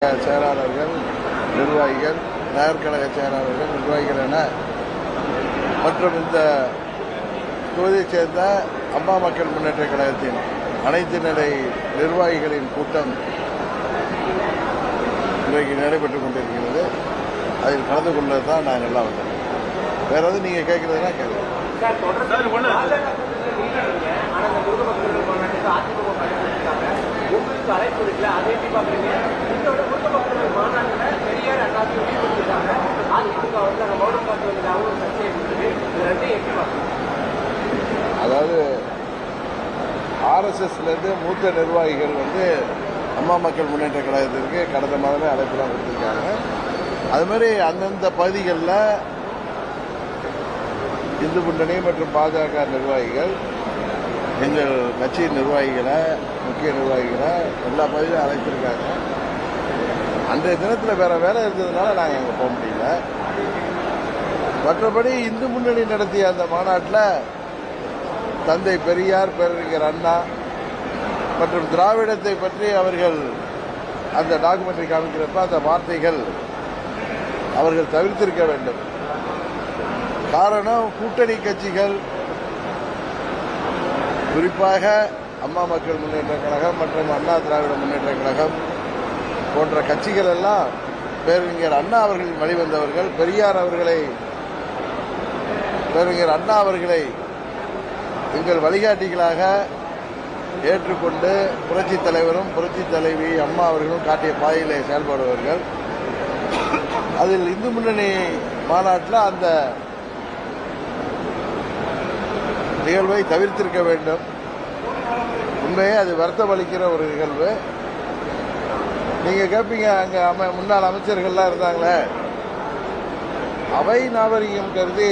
செயலாளர்கள், நிர்வாகிகள், நகர்கழக செயலாளர்கள், நிர்வாகிகள் என மற்றும் இந்த தொகுதியைச் சேர்ந்த அம்மா மக்கள் முன்னேற்ற கழகத்தின் அனைத்து நிலை நிர்வாகிகளின் கூட்டம் இன்றைக்கு நடைபெற்றுக் கொண்டிருக்கிறது. அதில் கலந்து கொண்டது தான் நாங்கள் எல்லாம் வந்தோம். வேற எதுவும் நீங்க கேட்கறதுனா கேட்கலாம். அதாவது RSSலேருந்து மூத்த நிர்வாகிகள் அம்மா மக்கள் முன்னேற்ற கழகத்திற்கு கடந்த மாதமே அழைப்புலாம் கொடுத்துருக்காங்க. அது மாதிரி அந்தந்த பகுதிகளில் இந்து முன்னணி மற்றும் பாஜக நிர்வாகிகள் எங்கள் கட்சியின் நிர்வாகிகளை, முக்கிய நிர்வாகிகளை எல்லா பகுதியிலும் அழைத்திருக்காங்க. அன்றைய தினத்தில் வேற வேலை இருந்ததுனால நாங்கள் அங்கே போக முடியல. மற்றபடி இந்து முன்னணி நடத்திய அந்த மாநாட்டில் தந்தை பெரியார், பேரறிஞர் அண்ணா மற்றும் திராவிடத்தை பற்றி அவர்கள் அந்த டாக்குமெண்ட்ரி காமிக்கிறப்ப அந்த வார்த்தைகள் அவர்கள் தவிர்த்திருக்க வேண்டும். காரணம், கூட்டணி கட்சிகள் குறிப்பாக அம்மா மக்கள் முன்னேற்ற கழகம் மற்றும் அண்ணா திராவிட முன்னேற்ற கழகம் போன்ற கட்சிகள் எல்லாம் பேரறிஞர் அண்ணா அவர்களின் வழிவந்தவர்கள். பேரறிஞர் அண்ணா அவர்களை எங்கள் வழிகாட்டிகளாக ஏற்றுக்கொண்டு புரட்சித் தலைவரும் புரட்சித் தலைவி அம்மா அவர்களும் காட்டிய பாதையிலே செயல்படுவார்கள். அதில் இந்து முன்னணி மாநாட்டில் அந்த நிகழ்வை தவிர்த்திருக்க வேண்டும். உண்மையே அது வருத்தம் அளிக்கிற ஒரு நிகழ்வு. நீங்க கேட்பீங்க, அங்க முன்னாள் அமைச்சர்கள்லாம் இருந்தாங்களே, அவை நாகரிகம் கருதி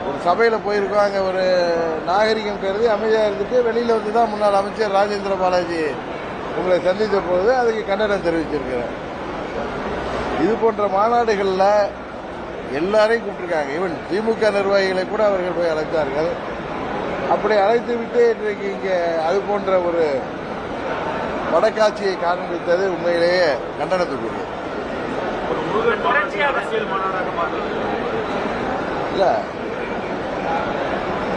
ஒரு சபையில போயிருக்கோம், அங்க ஒரு நாகரிகம் கருதி அமைதியா இருந்துட்டு வெளியில வந்துதான் முன்னாள் அமைச்சர் ராஜேந்திர பாலாஜி உங்களை சந்தித்த போது அதுக்கு கண்டனம் தெரிவிச்சிருக்கிறேன். இது போன்ற மாநாடுகளில் எல்லாரையும் கூப்பிட்டுருக்காங்க. ஈவன் திமுக நிர்வாகிகளை கூட அவர்கள் போய் அழைத்தார்கள். அப்படி அழைத்து விட்டு இன்றைக்கு இங்கே அது போன்ற ஒரு வடக்காட்சியை காண்பித்தது உண்மையிலேயே கண்டனத்துக்குரியது. இல்ல,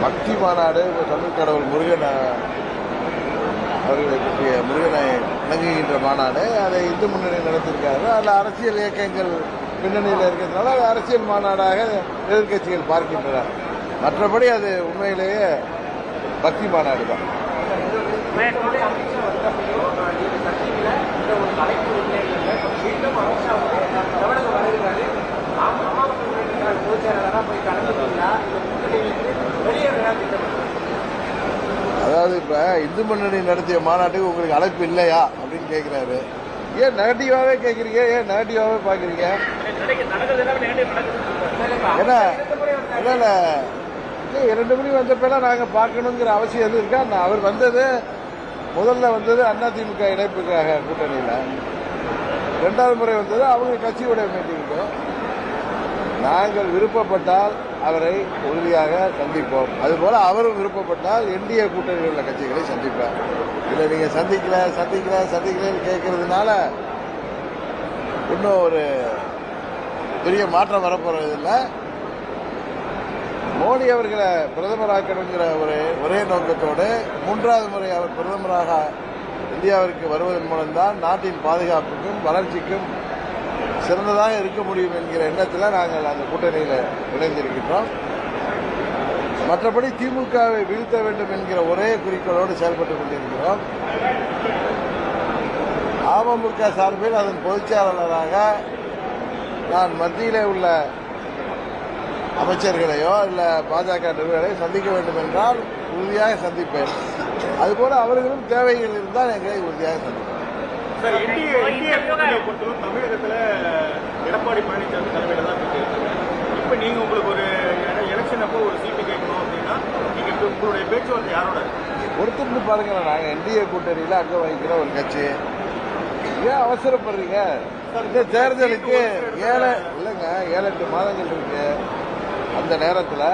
பக்தி மாநாடு, தமிழ் கடவுள் முருகன் அவர்களை பற்றிய முருகனை வணங்குகின்ற மாநாடு, அதை இந்து முன்னணி நடத்தியிருக்காரு. அதில் அரசியல் இயக்கங்கள் பின்னணியில் இருக்கிறதுனால அது அரசியல் மாநாடாக எதிர்கட்சிகள் பார்க்கின்றன. மற்றபடி அது உண்மையிலேயே பக்தி மாநாடு தான். அதாவது இப்ப இந்து முன்னணி நடத்திய மாநாட்டுக்கு உங்களுக்கு அழைப்பு இல்லையா அப்படின்னு கேட்கிறாரு. ஏன் நெகட்டிவாவே கேட்கறீங்க? ஏன் நெகட்டிவாவே பாக்குறீங்க? ஏன்னா இல்ல 2 மணி வந்தப்பெல்லாம் நாங்க பார்க்கணுங்கிற அவசியம் எதுவும் இருக்கா? அவர் முதல்ல வந்தது அதிமுக இணைப்புக்காக கூட்டணியில, 2வது முறை வந்தது அவங்க கட்சியுடைய மீட்டிங்கு. நாங்கள் விருப்பப்பட்டால் அவரை உறுதியாக சந்திப்போம். அதுபோல அவரும் விருப்பப்பட்டால் என்டிஏ கூட்டணியில் உள்ள கட்சிகளை சந்திப்பார். இல்லை நீங்க சந்திக்கலன்னு கேட்கறதுனால இன்னும் ஒரு பெரிய மாற்றம் வரப்போறதில்லை. மோடி அவர்களை பிரதமராக்கணுங்கிற ஒரே நோக்கத்தோடு 3வது முறை அவர் பிரதமராக இந்தியாவிற்கு வருவதன் மூலம்தான் நாட்டின் பாதுகாப்புக்கும் வளர்ச்சிக்கும் சிறந்ததாக இருக்க முடியும் என்கிற எண்ணத்தில் நாங்கள் அந்த கூட்டணியில் இணைந்திருக்கின்றோம். மற்றபடி திமுகவை வீழ்த்த வேண்டும் என்கிற ஒரே குறிக்கோளோடு செயல்பட்டுக் கொண்டிருக்கிறோம். அமமுக சார்பில் அதன் பொதுச்செயலாளராக நான் மத்தியிலே உள்ள அமைச்சர்களையோ இல்ல பாஜக நிர்வாகிகளையோ சந்திக்க வேண்டும் என்றால் உறுதியாக சந்திப்பேன். அதுபோல அவர்களும் தேவைகள் இருந்தால் எங்களை உறுதியாக சந்திப்பேன். தமிழகத்தில் எடப்பாடி பழனிசாமி தலைமையில தான் இப்ப நீங்க உங்களுக்கு ஒரு எலெக்ஷன் அப்போ ஒரு சீட்டு கேட்கணும் அப்படின்னா நீங்க உங்களுடைய பேச்சுவார்த்தை யாரோட பொறுத்துட்டு பாருங்க. நாங்க என்டிஏ கூட்டணியில அங்க வகிக்கிற ஒரு கட்சி. ஏன் அவசரப்படுறீங்க? இந்த தேர்தலுக்கு 7-8 மாதங்கள் இருக்கு. அந்த நேரத்தில்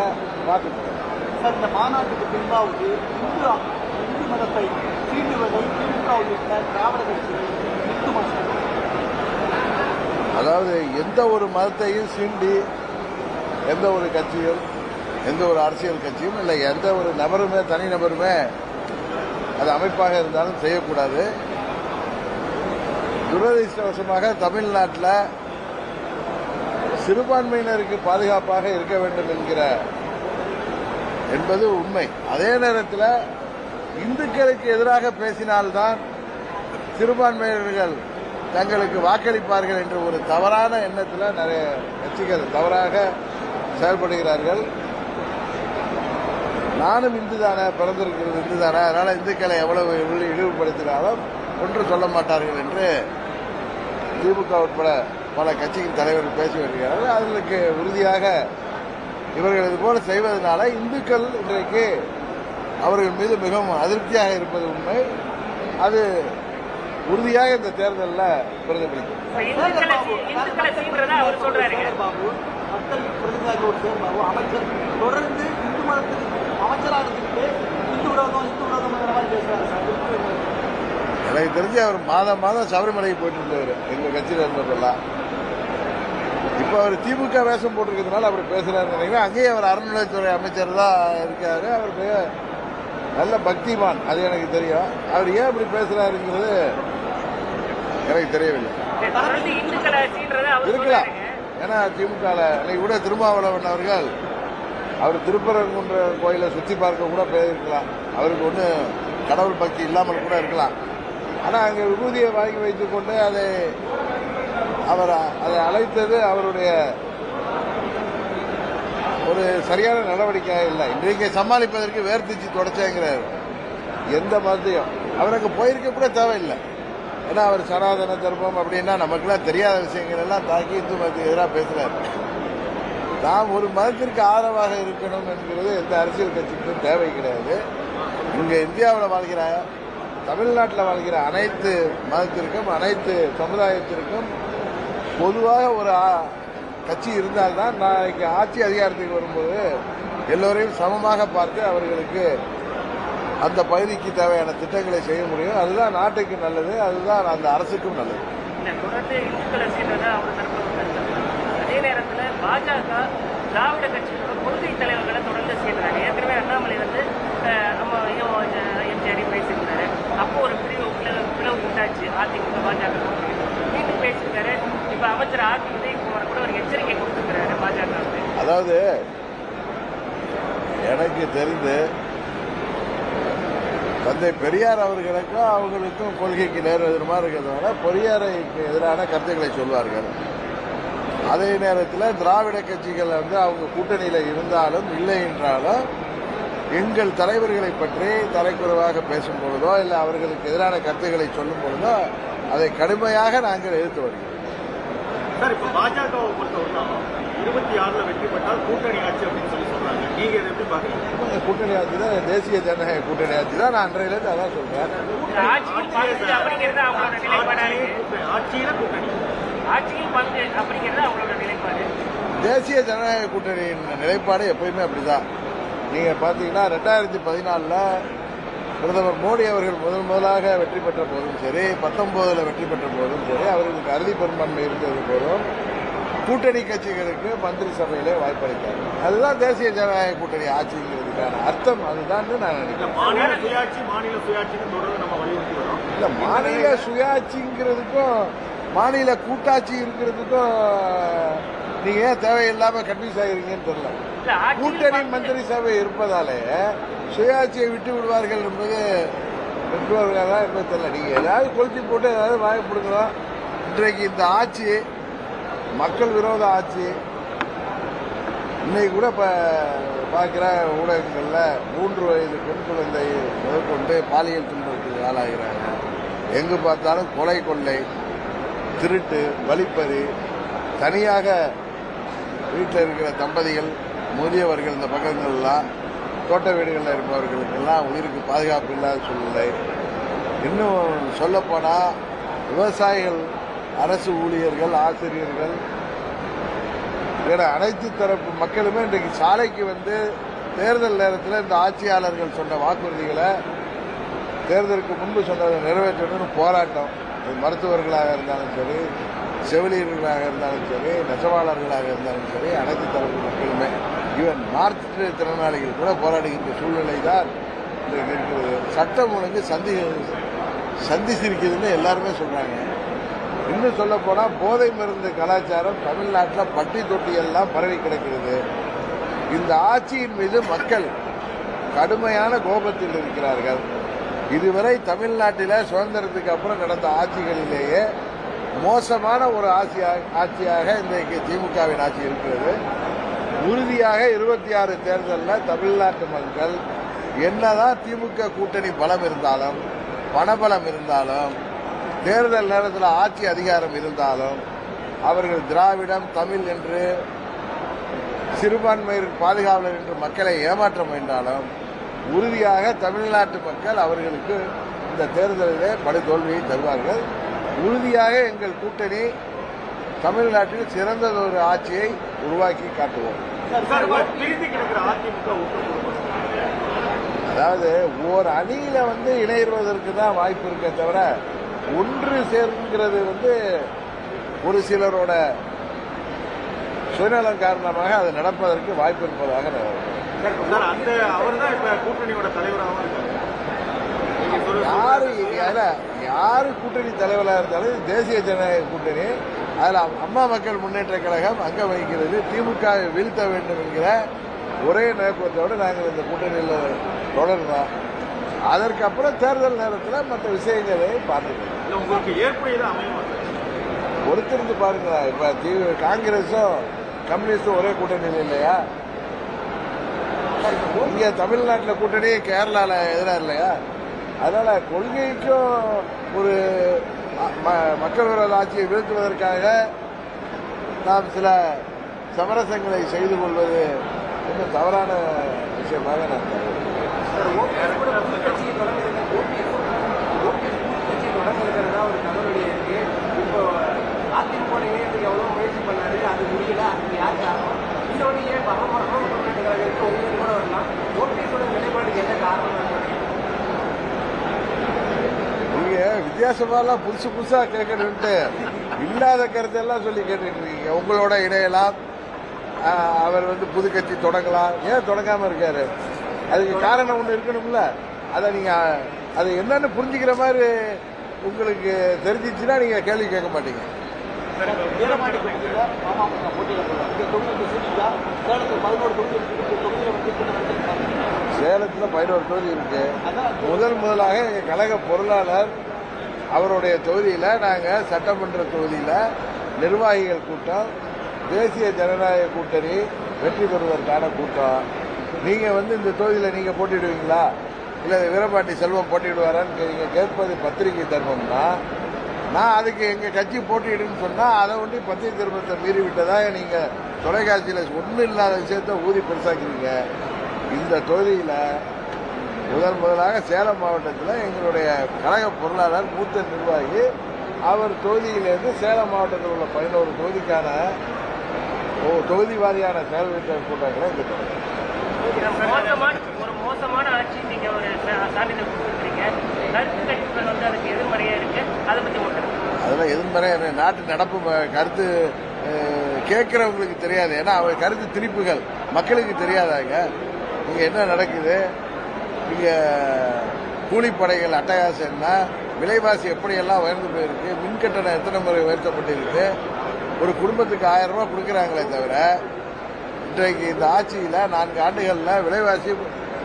பார்த்துட்டு இந்த மாநாட்டுக்கு பின்பாவது இந்து மதத்தை தீண்டுவதை திமுக உள்ளிட்ட திராவிட கட்சிகள் அதாவது எந்த ஒரு மதத்தையும் சீண்டி எந்த ஒரு கட்சியும் எந்த ஒரு அரசியல் கட்சியும் இல்லை எந்த ஒரு நபருமே தனிநபருமே அது அமைப்பாக இருந்தாலும் செய்யக்கூடாது. துரதிருஷ்டவசமாக தமிழ்நாட்டில் சிறுபான்மையினருக்கு பாதுகாப்பாக இருக்க வேண்டும் என்பது உண்மை. அதே நேரத்தில் இந்துக்களுக்கு எதிராக பேசினால்தான் சிறுபான்மையினர்கள் தங்களுக்கு வாக்களிப்பார்கள் என்ற ஒரு தவறான எண்ணத்தில் நிறைய கட்சிகள் தவறாக செயல்படுகிறார்கள். நானும் இந்து தானே, பிறந்திருக்கிறது இந்து தானே, அதனால இந்துக்களை எவ்வளவு இழிவுபடுத்தினாலும் ஒன்று சொல்ல மாட்டார்கள் என்று திமுக உட்பட பல கட்சியின் தலைவர்கள் பேசி வருகிறார்கள். அதற்கு உறுதியாக இவர்கள் இதுபோல செய்வதனால இந்துக்கள் இன்றைக்கு அவர்கள் மீது மிகவும் அதிருப்தியாக இருப்பது உண்மை. அது உறுதியாக இந்த தேர்தலில் பிரதிபலிக்கும். பாபு மக்கள் பிரதிநிதியாக ஒரு சேர்பாபு அமைச்சர் தொடர்ந்து இந்து மதத்துக்கு அமைச்சராக இருந்துட்டு இந்து விரோதம் மாதிரி பேசுறாரு சார். எனக்கு தெரிஞ்சு அவர் மாதம் சபரிமலைக்கு போயிட்டு இருந்தார் எங்க கட்சியில் இருந்ததெல்லாம். இப்போ அவர் திமுக வேஷம் போட்டிருக்கிறதுனால அப்படி பேசுறாரு நினைக்கிறேன். அங்கேயே அவர் அறநிலையத்துறை அமைச்சர் தான் இருக்காரு. அவர் நல்ல பக்திமான், அது எனக்கு தெரியும். அவர் ஏன் அப்படி பேசுறாருங்கிறது எனக்கு தெரியவில்லை. இருக்கலாம், ஏன்னா திமுக இன்னைக்கு கூட திருமாவளவன் அவர்கள் அவர் திருப்பரங்குன்ற கோயிலை சுற்றி பார்க்க கூட போயிருக்கலாம். அவருக்கு ஒன்று கடவுள் பக்தி இல்லாமல் கூட இருக்கலாம். ஆனால் அங்கே விபூதியை வாங்கி வைத்துக் கொண்டு அதை அழைத்தது அவருடைய ஒரு சரியான நடவடிக்கையாக இல்லை. இன்றைக்கு சமாளிப்பதற்கு வேர்த்திச்சு தொடச்சேங்கிறார். எந்த மதத்தையும் அவருக்கு போயிருக்க கூட தேவையில்லை. ஏன்னா அவர் சனாதன தர்மம் அப்படின்னா நமக்குலாம் தெரியாத விஷயங்கள் எல்லாம் தாக்கி இந்து மதத்துக்கு எதிராக பேசுறாரு. நாம் ஒரு மதத்திற்கு ஆதரவாக இருக்கணும் என்கிறது எந்த அரசியல் கட்சிக்கும் தேவை கிடையாது. இங்கே இந்தியாவில் வாழ்கிற தமிழ்நாட்டில் வாழ்கிற அனைத்து மதத்திற்கும் அனைத்து சமுதாயத்திற்கும் பொதுவாக ஒரு கட்சி இருந்தால்தான் நாளைக்கு ஆட்சி அதிகாரத்துக்கு வரும்போது எல்லோரையும் சமமாக பார்த்து அவர்களுக்கு அந்த பகுதிக்கு தேவையான திட்டங்களை செய்ய முடியும். அதுதான் நாட்டுக்கு நல்லது, அதுதான் அந்த அரசுக்கும் நல்லது. அதே நேரத்தில் பாஜக திராவிட கட்சிகளோட கொள்கை தலைவர்களை தொடர்ந்து சேர்க்கிறாங்க. ஏற்கனவே அண்ணாமலை நம்ம எம்ஜிஆரையும் பேசியிருந்தாரு. அப்போ ஒரு பிளவு உண்டாச்சு அதிமுக பாஜக மீண்டும் பேசியிருக்காரு. இப்போ அமைச்சர் ஆர் உதயகுமார் கூட ஒரு எச்சரிக்கை கொடுத்துருக்கிறாரு பாஜக. அதாவது எனக்கு தெரிந்து தந்தை பெரியார் அவர்களுக்கும் அவங்களுக்கும் கொள்கைக்கு நேர் எதிரமாக இருக்கிறதுனால பெரியாருக்கு எதிரான கருத்துக்களை சொல்வார்கள். அதே நேரத்தில் திராவிட கட்சிகள் அவங்க கூட்டணியில் இருந்தாலும் இல்லை என்றாலும் எங்கள் தலைவர்களை பற்றி தலைக்குறைவாக பேசும் பொழுதோ இல்லை அவர்களுக்கு எதிரான கருத்துக்களை சொல்லும் பொழுதோ அதை கடுமையாக நாங்கள் எதிர்த்து வருகிறோம். சார், இப்போ பாஜகவை பொறுத்தவரை 26ல் வெற்றி பெற்றால் கூட்டணி ஆட்சி அப்படின்னு சொல்லி சொல்றாங்க. நீங்க இதை எப்படி பாக்குறீங்க? கூட்டணி ஆட்சி தான், தேசிய ஜனநாயக கூட்டணி ஆட்சி தான். நான் அன்றையிலேருந்து அதான் சொல்றேன். தேசிய ஜனநாயக கூட்டணியின் நிலைப்பாடு எப்பயுமே அப்படிதான். நீங்க பாத்தீங்கன்னா 2014 பிரதமர் மோடி அவர்கள் முதலாக வெற்றி பெற்ற போதும் சரி, 19 வெற்றி பெற்ற போதும் சரி, அவர்களுக்கு அறுதி பெரும்பான்மை இருந்தது போதும் கூட்டணி கட்சிகளுக்கு மந்திரி சபையிலே வாய்ப்பளித்தார். அதுதான் தேசிய ஜனநாயக கூட்டணி ஆட்சிங்கிறதுக்கான அர்த்தம். அதுதான் நான் நினைக்கிறேன். இல்ல, மாநில சுயாட்சிங்கிறதுக்கும் மாநில கூட்டாட்சி இருக்கிறதுக்கும் நீங்க ஏன் தேவையில்லாம கன்ஃபியூஸ் ஆகிறீங்கன்னு தெரியல. கூட்டணி மந்திரி சபை இருப்பதாலே சுயாட்சியை விட்டு விடுவார்கள் என்பது விட்டுவார்களா என்பது தெரியல. நீங்க ஏதாவது கொளுத்தி போட்டு ஏதாவது வாய்ப்படுங்களோ. இன்றைக்கு இந்த ஆட்சி மக்கள் விரோத ஆட்சி. இன்னைக்கு கூட பார்க்கிற ஊடகங்களில் 3 வயது பெண் குழந்தை முதற்கொண்டு பாலியல் துன்பத்துக்கு ஆளாகிறாங்க. எங்கு பார்த்தாலும் கொலை, கொள்ளை, திருட்டு, வழிப்பறி. தனியாக வீட்டில் இருக்கிற தம்பதிகள், முதியவர்கள் இந்த பக்கங்கள்லாம் தோட்ட வீடுகளில் இருப்பவர்களுக்கெல்லாம் உயிருக்கு பாதுகாப்பு இல்லாத சூழ்நிலை. இன்னும் சொல்லப்போனால் விவசாயிகள், அரசு ஊழியர்கள், ஆசிரியர்கள் அனைத்து தரப்பு மக்களுமே இன்றைக்கு சாலைக்கு வந்து தேர்தல் நேரத்தில் இந்த ஆட்சியாளர்கள் சொன்ன வாக்குறுதிகளை தேர்தலுக்கு முன்பு சொன்னதை நிறைவேற்றணும்னு போராட்டம். மருத்துவர்களாக இருந்தாலும் சரி, செவிலியர்களாக இருந்தாலும் சரி, நெசவாளர்களாக இருந்தாலும் சரி, அனைத்து தரப்பு மக்களுமே, ஈவன் மாற்றுத்திறனாளிகள் கூட போராடுகின்ற சூழ்நிலை தான் இன்றைக்கு இருக்கிறது. சட்டம் ஒழுங்கு சந்திச்சிருக்குதுன்னு எல்லாருமே சொல்றாங்க. இன்னும் சொல்ல போனா போதை மருந்து கலாச்சாரம் தமிழ்நாட்டில் பட்டி தொட்டி எல்லாம் பரவி கிடக்கிறது. இந்த ஆட்சியின் மீது மக்கள் கடுமையான கோபத்தில் இருக்கிறார்கள். இதுவரை தமிழ்நாட்டில் சுதந்திரத்துக்கு அப்புறம் நடந்த ஆட்சிகளிலேயே மோசமான ஒரு ஆட்சியாக இன்றைக்கு திமுகவின் ஆட்சி இருக்கிறது. உறுதியாக 26 தேர்தலில் தமிழ்நாட்டு மக்கள் என்னதான் திமுக கூட்டணி பலம் இருந்தாலும், பணபலம் இருந்தாலும், தேர்தல் நேரத்தில் ஆட்சி அதிகாரம் இருந்தாலும், அவர்கள் திராவிடம், தமிழ் என்று சிறுபான்மையர் பாதுகாவலர் என்று மக்களை ஏமாற்ற முயன்றாலும் உறுதியாக தமிழ்நாட்டு மக்கள் அவர்களுக்கு இந்த தேர்தலிலே படுதோல்வியை தருவார்கள். உறுதியாக எங்கள் கூட்டணி தமிழ்நாட்டில் சிறந்ததொரு ஆட்சியை உருவாக்கி காட்டுவோம். அதாவது ஒரு அணியில இணைவதற்கு தான் வாய்ப்பு இருக்க தவிர ஒன்று சேர்ங்கிறது ஒரு சிலரோட சுயநலம் காரணமாக அது நடப்பதற்கு வாய்ப்பு இருப்பதாக அவர் தான் இப்ப கூட்டணியோட தலைவராக யாரு கூட்டணி தலைவராக இருந்தாலும் தேசிய ஜனநாயக கூட்டணி, அதில் அம்மா மக்கள் முன்னேற்ற கழகம் அங்கம் வகிக்கிறது. திமுகவை வீழ்த்த வேண்டும் என்கிற ஒரே நோக்கத்தோடு நாங்கள் இந்த கூட்டணியில் தொடர்ந்தோம். அதற்கப்புறம் தேர்தல் நேரத்தில் மற்ற விஷயங்களை பார்த்துக்கணும். உங்களுக்கு ஏற்புடையது அமையும் பொறுத்திருந்து பாருங்க. இப்ப காங்கிரஸும் கம்யூனிஸ்டும் ஒரே கூட்டணியில் இல்லையா? இங்க தமிழ்நாட்டில் கூட்டணி, கேரளால எதிராக இல்லையா? அதனால கொள்கைக்கும் ஒரு மக்கள் விரோத ஆட்சியை வீழ்த்துவதற்காக நாம் சில சமரசங்களை செய்து கொள்வது இன்னும் தவறான விஷயமாக நான் அதிமுக எவ்வளவு முயற்சி பண்ணாரு, அது முடியல. அதுக்கு யார் காரணம்? இன்னொன்று ஏன் கூட வரலாம். ஓபிஎஸோட நிலைப்பாடுக்கு என்ன காரணம்? நீங்க வித்தியாசமாலாம் புதுசு புதுசா கேட்கணும்ட்டு இல்லாத கருத்தெல்லாம் சொல்லி கேட்டுட்டு இருக்கீங்க. உங்களோட இணையலாம், அவர் புது கட்சி தொடங்கலாம். ஏன் தொடங்காம இருக்காரு? அதுக்கு காரணம் ஒண்ணு இருக்கணும்ல. அதை நீங்க அது என்னன்னு புரிஞ்சுக்கிற மாதிரி உங்களுக்கு தெரிஞ்சிச்சுன்னா நீங்க கேள்வி கேட்க மாட்டீங்க. சேலத்தில் 11 தொகுதி இருக்கு. முதலாக எங்க கழக பொருளாளர் அவருடைய தொகுதியில நாங்க சட்டமன்ற தொகுதியில நிர்வாகிகள் கூட்டம், தேசிய ஜனநாயக கூட்டணி வெற்றி பெறுவதற்கான கூட்டம். நீங்க இந்த தொகுதியில நீங்க போட்டிடுவீங்களா, இல்ல வீரபாண்டி செல்வம் போட்டிடுவாரான்னு நீங்க கேட்பது பத்திரிகை தர்மம்னா, நான் அதுக்கு எங்க கட்சி போட்டிடுன்னு சொன்னா அதை ஒண்டி பத்திரிகை தர்மத்தை மீறி விட்டதா நீங்க தொலைக்காட்சியில ஒன்றும் இல்லாத விஷயத்த ஊதி பெருசாக்கிறீங்க. இந்த தொகுதியில முதலாக சேலம் மாவட்டத்தில் எங்களுடைய கழக பொருளாளர் மூத்த நிர்வாகி அவர் தொகுதியிலிருந்து சேலம் மாவட்டத்தில் உள்ள 11 தொகுதிக்கான தொகுதி வாரியான செயல்விட்ட கூட்டங்களை இங்கு ஒரு மோசமான ஆட்சி நீங்க ஒரு சான்றிதழ் கொடுத்துருக்கீங்க. கருத்து கட்சிகள் அதுக்கு எதிர்மறையா இருக்கு. அதை பத்தி அதெல்லாம் எதிர்மறையா நாட்டு நடப்பு கருத்து கேட்கிறவங்களுக்கு தெரியாது. ஏன்னா அவர் கருத்து திணிப்புகள் மக்களுக்கு தெரியாதாங்க. இங்க என்ன நடக்குது, இங்க கூலிப்படைகள் அட்டகாசம் என்ன, விலைவாசி எப்படியெல்லாம் உயர்ந்து போயிருக்கு, மின்கட்டணம் எத்தனை முறை உயர்த்தப்பட்டிருக்கு, ஒரு குடும்பத்துக்கு 1000 ரூபாய் கொடுக்குறாங்களே தவிர இன்றைக்கு இந்த ஆட்சியில் 4 ஆண்டுகளில் விலைவாசி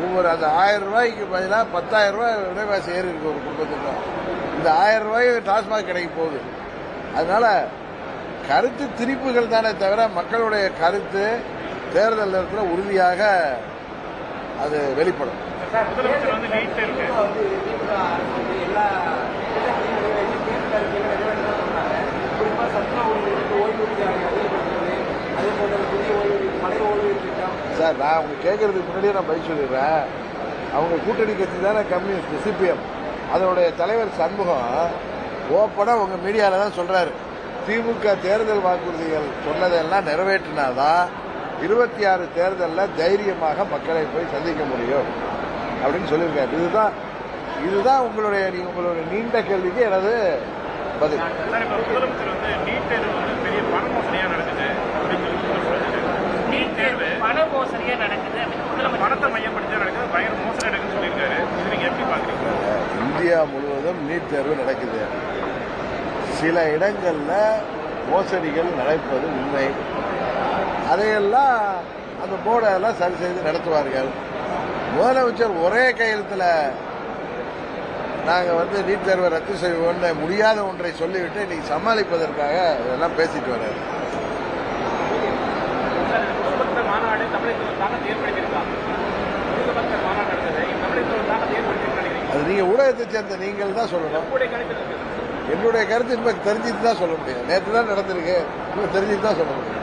ஒவ்வொரு அந்த 1000 ரூபாய்க்கு பதிலாக 10,000 ரூபாய் விலைவாசி ஏறி இருக்கு ஒரு குடும்பத்துக்கு. இந்த 1000 ரூபாய் டாஸ்மாக் கிடைக்க போகுது. அதனால கருத்து திணிப்புகள் தானே தவிர மக்களுடைய கருத்து தேர்தல் நேரத்தில் உறுதியாக அது வெளிப்படும். சார், நான் அவங்க கேட்கறதுக்கு முன்னாடியே நான் பதில் சொல்லிடுறேன். அவங்க கூட்டணி கட்சி தானே கம்யூனிஸ்ட், சிபிஎம். அதனுடைய தலைவர் சண்முகம் ஓப்பனா உங்க மீடியால தான் சொல்றாரு, திமுக தேர்தல் வாக்குறுதிகள் சொன்னதெல்லாம் நிறைவேற்றினாதான் 26 தேர்தலில் தைரியமாக மக்களை போய் சந்திக்க முடியும் அப்படின்னு சொல்லியிருக்காரு. இதுதான் உங்களுடைய நீண்ட கேள்விக்கு எனது பதில். வந்து நீட் தேர்வு வந்து பெரிய பண மோசடியா நடக்குது அப்படின்னு சொல்லி சொல்லுது. நீட் தேர்வு பண மோசடியா நடக்குது அப்படின்னு முதலமைச்சர் பணத்தை மையப்படுத்தி தான் நடக்குது, பயங்கர மோசடி நடக்குதுன்னு சொல்லியிருக்காரு. இது நீங்க எப்படி பாக்குறீங்க? இந்தியா முழுவதும் நீட் தேர்வு நடக்குது. சில இடங்கள்ல மோசடிகள் நடப்பது உண்மை. அதையெல்லாம் அந்த போர்டை எல்லாம் சரி செய்து நடத்துவார்கள். முதலமைச்சர் ஒரே கையெழுத்தில் நாங்கள் வந்து நீட் தேர்வை ரத்து செய்வோம்னு முடியாத ஒன்றை சொல்லிவிட்டு இன்னைக்கு சமாளிப்பதற்காக இதெல்லாம் பேசிட்டு வர்றாரு. முதலமைச்சர் மாநாடு தமிழகத்தில் ஒரு தாக்கத்தை ஏற்படுத்தியிருக்காங்க. முதலமைச்சர் மாநாடு நடந்தது தமிழகத்தில் ஒரு தாக்கத்தை ஏற்படுத்தியிருக்காங்க. அது நீங்க ஊடகத்தை சேர்ந்த நீங்கள் தான் சொல்லணும். என்னுடைய கருத்து இன்னும் தெரிஞ்சுட்டு தான் சொல்ல முடியும். நேற்று தான் நடந்திருக்கு, இன்னும் தெரிஞ்சுட்டு தான் சொல்ல முடியும்.